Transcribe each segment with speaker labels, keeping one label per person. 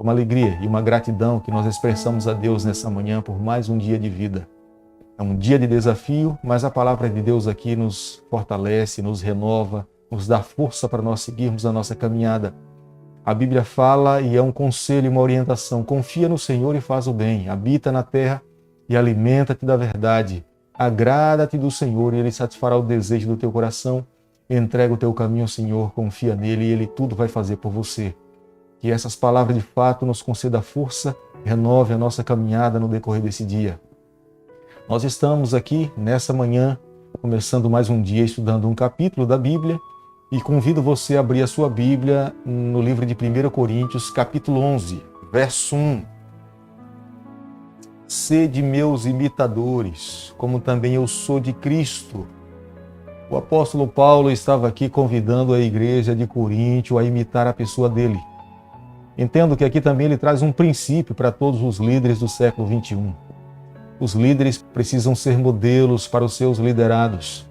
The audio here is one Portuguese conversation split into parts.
Speaker 1: É uma alegria e uma gratidão que nós expressamos a Deus nessa manhã por mais um dia de vida. É um dia de desafio, mas a palavra de Deus aqui nos fortalece, nos renova, nos dá força para nós seguirmos a nossa caminhada. A Bíblia fala e é um conselho e uma orientação. Confia no Senhor e faz o bem. Habita na terra e alimenta-te da verdade. Agrada-te do Senhor e Ele satisfará o desejo do teu coração. Entrega o teu caminho ao Senhor, confia nele e Ele tudo vai fazer por você. Que essas palavras de fato nos conceda força, renove a nossa caminhada no decorrer desse dia. Nós estamos aqui nessa manhã, começando mais um dia estudando um capítulo da Bíblia e convido você a abrir a sua Bíblia no livro de 1 Coríntios, capítulo 11, verso 1. Sede meus imitadores, como também eu sou de Cristo. O apóstolo Paulo estava aqui convidando a igreja de Coríntio a imitar a pessoa dele. Entendo que aqui também ele traz um princípio para todos os líderes do século XXI. Os líderes precisam ser modelos para os seus liderados.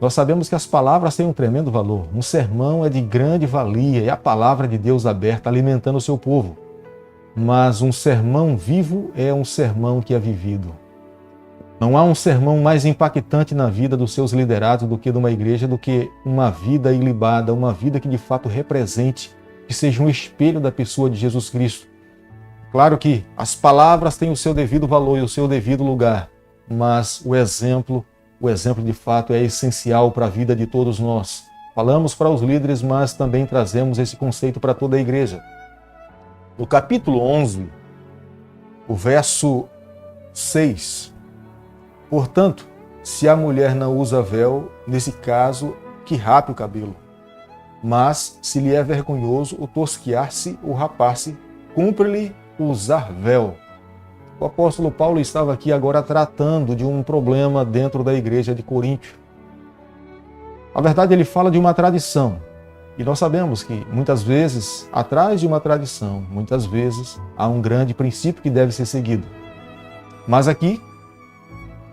Speaker 1: Nós sabemos que as palavras têm um tremendo valor. Um sermão é de grande valia, é a palavra de Deus aberta alimentando o seu povo. Mas um sermão vivo é um sermão que é vivido. Não há um sermão mais impactante na vida dos seus liderados do que de uma igreja, do que uma vida ilibada, uma vida que de fato represente, que seja um espelho da pessoa de Jesus Cristo. Claro que as palavras têm o seu devido valor e o seu devido lugar, mas o exemplo de fato é essencial para a vida de todos nós. Falamos para os líderes, mas também trazemos esse conceito para toda a igreja. No capítulo 11, o verso 6, portanto, se a mulher não usa véu, nesse caso, que rape o cabelo. Mas, se lhe é vergonhoso o tosquiar-se ou rapar-se, cumpre-lhe usar véu. O apóstolo Paulo estava aqui agora tratando de um problema dentro da igreja de Coríntio. Na verdade, ele fala de uma tradição. E nós sabemos que, muitas vezes, atrás de uma tradição, muitas vezes, há um grande princípio que deve ser seguido. Mas aqui,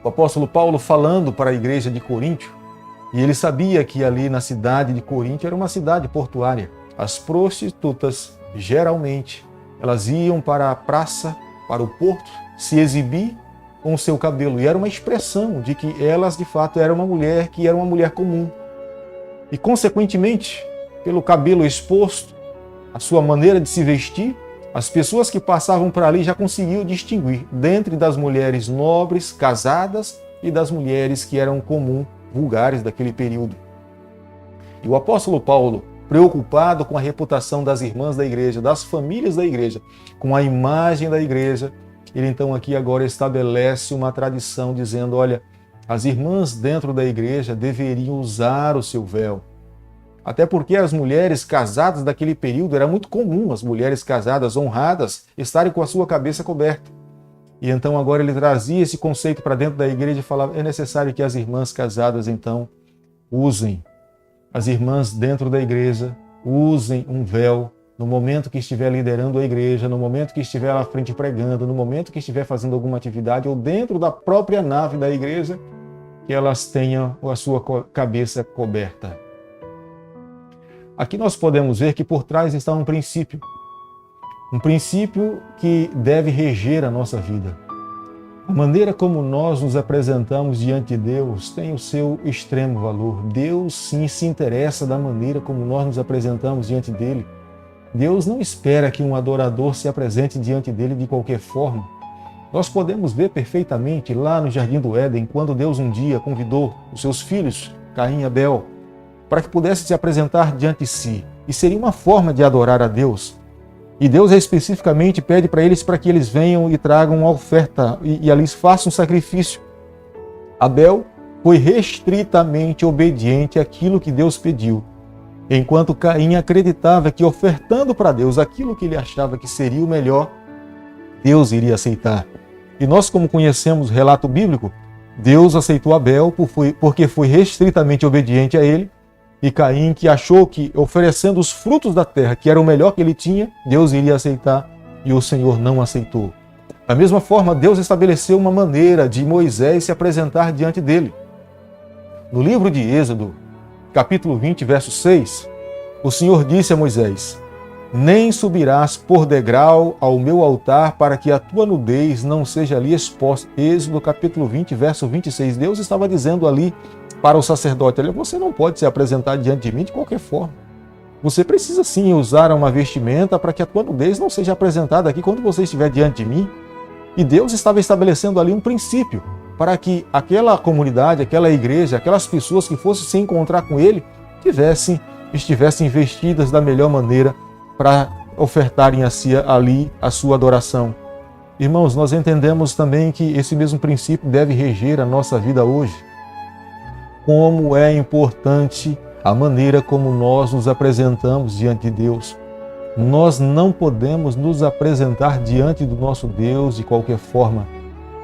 Speaker 1: o apóstolo Paulo falando para a igreja de Coríntio, e ele sabia que ali na cidade de Coríntio era uma cidade portuária. As prostitutas, geralmente, elas iam para a praça, para o porto, se exibir com o seu cabelo. E era uma expressão de que elas, de fato, eram uma mulher que era uma mulher comum. E, consequentemente, pelo cabelo exposto, a sua maneira de se vestir, as pessoas que passavam por ali já conseguiam distinguir dentre das mulheres nobres, casadas, e das mulheres que eram comuns, vulgares daquele período. E o apóstolo Paulo, preocupado com a reputação das irmãs da igreja, das famílias da igreja, com a imagem da igreja, ele então aqui agora estabelece uma tradição dizendo, olha, as irmãs dentro da igreja deveriam usar o seu véu. Até porque as mulheres casadas daquele período, era muito comum as mulheres casadas, honradas, estarem com a sua cabeça coberta. E então agora ele trazia esse conceito para dentro da igreja e falava, é necessário que as irmãs casadas então usem. As irmãs dentro da igreja usem um véu no momento que estiver liderando a igreja, no momento que estiver à frente pregando, no momento que estiver fazendo alguma atividade ou dentro da própria nave da igreja, que elas tenham a sua cabeça coberta. Aqui nós podemos ver que por trás está um princípio que deve reger a nossa vida. A maneira como nós nos apresentamos diante de Deus tem o seu extremo valor. Deus sim se interessa da maneira como nós nos apresentamos diante dele. Deus não espera que um adorador se apresente diante dele de qualquer forma. Nós podemos ver perfeitamente lá no Jardim do Éden, quando Deus um dia convidou os seus filhos, Caim e Abel, para que pudessem se apresentar diante de si. E seria uma forma de adorar a Deus. E Deus especificamente pede para eles para que eles venham e tragam uma oferta e ali façam um sacrifício. Abel foi restritamente obediente àquilo que Deus pediu, enquanto Caim acreditava que ofertando para Deus aquilo que ele achava que seria o melhor, Deus iria aceitar. E nós, como conhecemos o relato bíblico, Deus aceitou Abel porque foi restritamente obediente a ele, e Caim, que achou que oferecendo os frutos da terra, que era o melhor que ele tinha, Deus iria aceitar, e o Senhor não aceitou. Da mesma forma, Deus estabeleceu uma maneira de Moisés se apresentar diante dele. No livro de Êxodo, capítulo 20, verso 6, o Senhor disse a Moisés, nem subirás por degrau ao meu altar para que a tua nudez não seja ali exposta. Êxodo capítulo 20, verso 26. Deus estava dizendo ali para o sacerdote: olha, você não pode se apresentar diante de mim de qualquer forma. Você precisa sim usar uma vestimenta para que a tua nudez não seja apresentada aqui quando você estiver diante de mim. E Deus estava estabelecendo ali um princípio para que aquela comunidade, aquela igreja, aquelas pessoas que fossem se encontrar com ele, estivessem vestidas da melhor maneira para ofertarem ali a sua adoração. Irmãos, nós entendemos também que esse mesmo princípio deve reger a nossa vida hoje. Como é importante a maneira como nós nos apresentamos diante de Deus. Nós não podemos nos apresentar diante do nosso Deus de qualquer forma.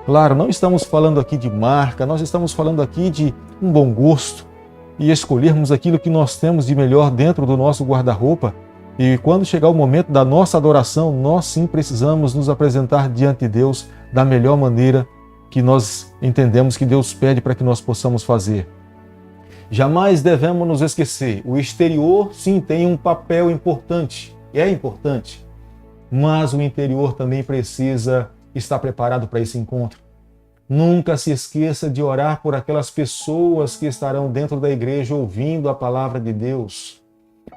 Speaker 1: Claro, não estamos falando aqui de marca, nós estamos falando aqui de um bom gosto e escolhermos aquilo que nós temos de melhor dentro do nosso guarda-roupa. E quando chegar o momento da nossa adoração, nós sim precisamos nos apresentar diante de Deus da melhor maneira que nós entendemos que Deus pede para que nós possamos fazer. Jamais devemos nos esquecer, o exterior sim tem um papel importante, é importante, mas o interior também precisa estar preparado para esse encontro. Nunca se esqueça de orar por aquelas pessoas que estarão dentro da igreja ouvindo a palavra de Deus.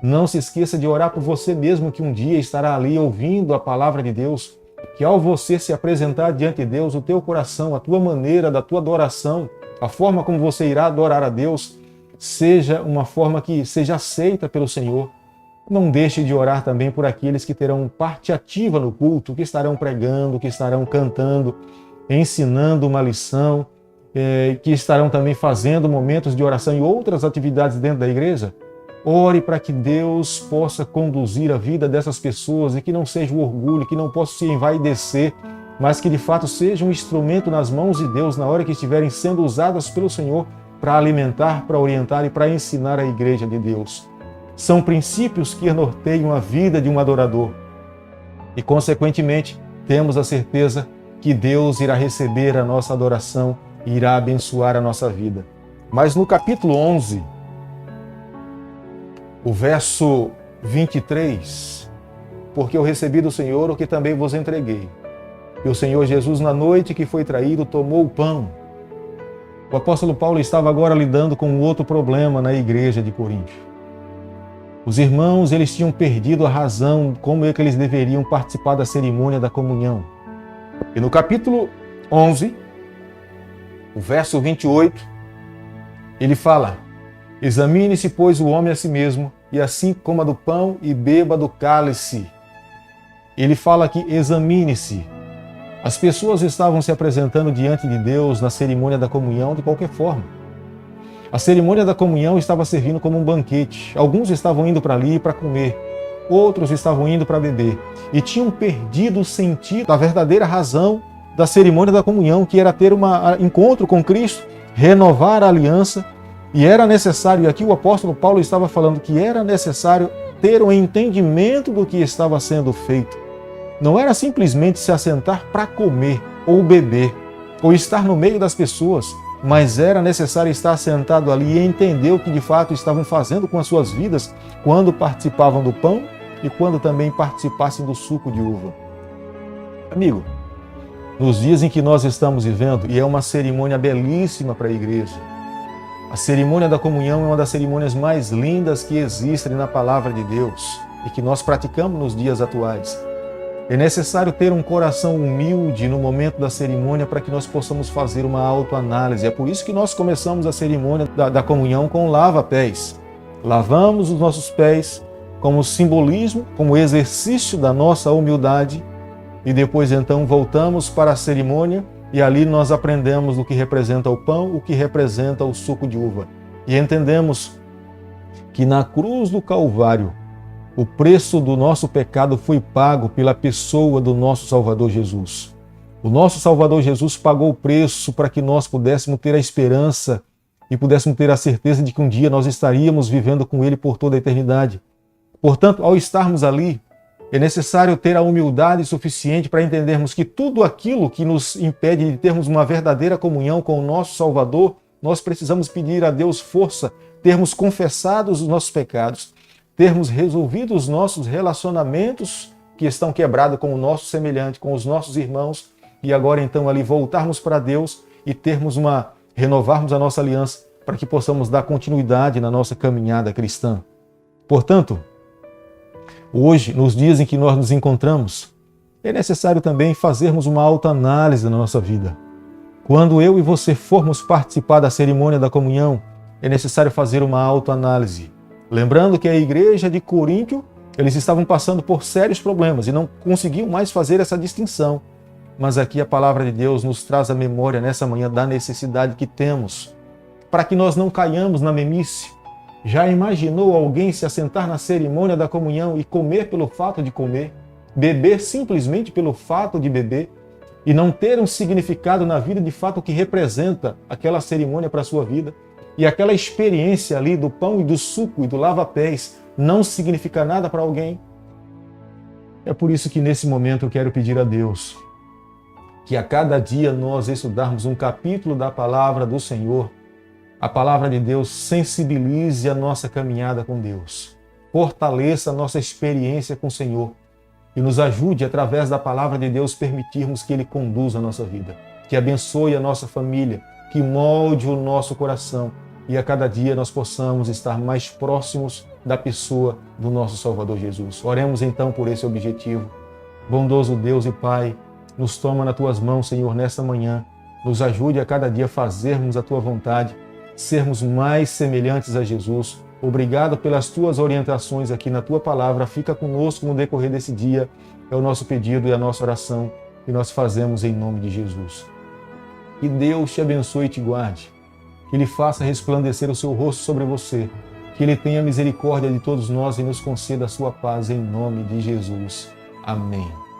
Speaker 1: Não se esqueça de orar por você mesmo que um dia estará ali ouvindo a palavra de Deus, que ao você se apresentar diante de Deus, o teu coração, a tua maneira da tua adoração, a forma como você irá adorar a Deus, seja uma forma que seja aceita pelo Senhor. Não deixe de orar também por aqueles que terão parte ativa no culto, que estarão pregando, que estarão cantando, ensinando uma lição, que estarão também fazendo momentos de oração e outras atividades dentro da igreja. Ore para que Deus possa conduzir a vida dessas pessoas e que não seja o orgulho, que não possa se envaidecer, mas que de fato seja um instrumento nas mãos de Deus na hora que estiverem sendo usadas pelo Senhor para alimentar, para orientar e para ensinar a igreja de Deus. São princípios que norteiam a vida de um adorador. E, consequentemente, temos a certeza que Deus irá receber a nossa adoração e irá abençoar a nossa vida. Mas no capítulo 11, o verso 23, porque eu recebi do Senhor o que também vos entreguei. E o Senhor Jesus, na noite que foi traído, tomou o pão. O apóstolo Paulo estava agora lidando com um outro problema na igreja de Corinto. Os irmãos, eles tinham perdido a razão como é que eles deveriam participar da cerimônia da comunhão. E no capítulo 11, o verso 28, ele fala: examine-se, pois, o homem a si mesmo, e assim coma do pão e beba do cálice. Ele fala aqui, examine-se. As pessoas estavam se apresentando diante de Deus na cerimônia da comunhão de qualquer forma. A cerimônia da comunhão estava servindo como um banquete. Alguns estavam indo para ali para comer, outros estavam indo para beber. E tinham perdido o sentido, a verdadeira razão da cerimônia da comunhão, que era ter um encontro com Cristo, renovar a aliança. E era necessário, e aqui o apóstolo Paulo estava falando que era necessário ter um entendimento do que estava sendo feito. Não era simplesmente se assentar para comer, ou beber, ou estar no meio das pessoas, mas era necessário estar sentado ali e entender o que de fato estavam fazendo com as suas vidas quando participavam do pão e quando também participassem do suco de uva. Amigo, nos dias em que nós estamos vivendo, e é uma cerimônia belíssima para a igreja, a cerimônia da comunhão é uma das cerimônias mais lindas que existem na palavra de Deus e que nós praticamos nos dias atuais. É necessário ter um coração humilde no momento da cerimônia para que nós possamos fazer uma autoanálise. É por isso que nós começamos a cerimônia da comunhão com lava-pés. Lavamos os nossos pés como simbolismo, como exercício da nossa humildade e depois então voltamos para a cerimônia e ali nós aprendemos o que representa o pão, o que representa o suco de uva. E entendemos que na cruz do Calvário, o preço do nosso pecado foi pago pela pessoa do nosso Salvador Jesus. O nosso Salvador Jesus pagou o preço para que nós pudéssemos ter a esperança e pudéssemos ter a certeza de que um dia nós estaríamos vivendo com Ele por toda a eternidade. Portanto, ao estarmos ali, é necessário ter a humildade suficiente para entendermos que tudo aquilo que nos impede de termos uma verdadeira comunhão com o nosso Salvador, nós precisamos pedir a Deus força, termos confessado os nossos pecados, termos resolvido os nossos relacionamentos que estão quebrados com o nosso semelhante, com os nossos irmãos, e agora então ali voltarmos para Deus e renovarmos a nossa aliança para que possamos dar continuidade na nossa caminhada cristã. Portanto, hoje, nos dias em que nós nos encontramos, é necessário também fazermos uma autoanálise da nossa vida. Quando eu e você formos participar da cerimônia da comunhão, é necessário fazer uma autoanálise. Lembrando que a igreja de Coríntio, eles estavam passando por sérios problemas e não conseguiam mais fazer essa distinção. Mas aqui a palavra de Deus nos traz a memória nessa manhã da necessidade que temos para que nós não caiamos na mesmice. Já imaginou alguém se assentar na cerimônia da comunhão e comer pelo fato de comer, beber simplesmente pelo fato de beber e não ter um significado na vida de fato que representa aquela cerimônia para a sua vida? E aquela experiência ali do pão e do suco e do lava-pés não significa nada para alguém? É por isso que nesse momento eu quero pedir a Deus que a cada dia nós estudarmos um capítulo da palavra do Senhor, a palavra de Deus sensibilize a nossa caminhada com Deus, fortaleça a nossa experiência com o Senhor e nos ajude, através da palavra de Deus, permitirmos que Ele conduza a nossa vida, que abençoe a nossa família, que molde o nosso coração e a cada dia nós possamos estar mais próximos da pessoa do nosso Salvador Jesus. Oremos então por esse objetivo. Bondoso Deus e Pai, nos toma nas Tuas mãos, Senhor, nesta manhã. Nos ajude a cada dia a fazermos a Tua vontade, sermos mais semelhantes a Jesus. Obrigado pelas Tuas orientações aqui na Tua palavra. Fica conosco no decorrer desse dia. É o nosso pedido e a nossa oração que nós fazemos em nome de Jesus. Que Deus te abençoe e te guarde. Que Ele faça resplandecer o seu rosto sobre você. Que Ele tenha misericórdia de todos nós e nos conceda a sua paz em nome de Jesus. Amém.